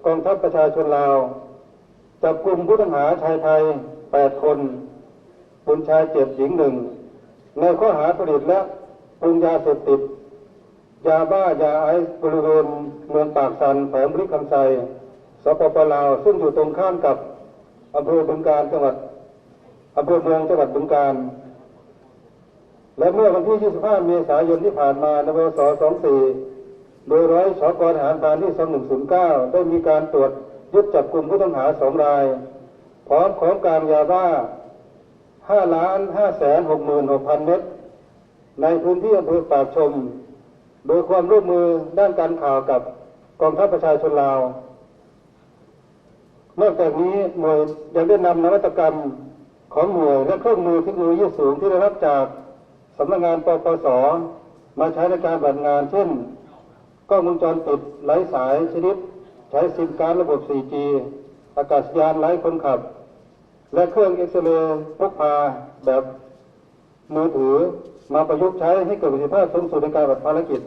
กองทัพประชาชนลาวจับกลุ่มผู้ต้องหาชายไทย8 คนเป็นชาย7 หญิง 1ในข้อหาผลิตและปรุงยาเสพติดยาบ้ายาไอซ์บริเวณเมืองปากสันแขวงบริคำไซสปป.ลาวซึ่งอยู่ตรงข้ามกับอำเภอบึงกาฬจังหวัดอำเภอเมืองจังหวัดบึงกาฬและเมื่อวันที่ 25 เมษายนที่ผ่านมาในวศ24โดยร้อยชก.ทหารพรานที่ 2109ได้มีการตรวจยึดจับกลุ่มผู้ต้องหา2 รายพร้อมของกลางยาบ้า 5,566,000 เม็ดในพื้นที่อำเภอปากชมโดยความร่วมมือด้านการข่าวกับกองทัพประชาชนลาวนอกจากนี้หน่วยยังได้นำนวัตกรรมของหน่วยและเครื่องมือเทคโนโลยีสูงที่ได้รับจากสำนักงานปปส.มาใช้ในการปฏิบัติงานเช่นกล้องวงจรปิดไร้สายชนิดใช้ซิมการ์ดระบบ 4G อากาศยานไร้คนขับและเครื่องเอ็กซเรย์พกพาแบบมือถือมาประยุกต์ใช้ให้เกิดประสิทธิภาพสูงสุดในการปฏิบัติภารกิจ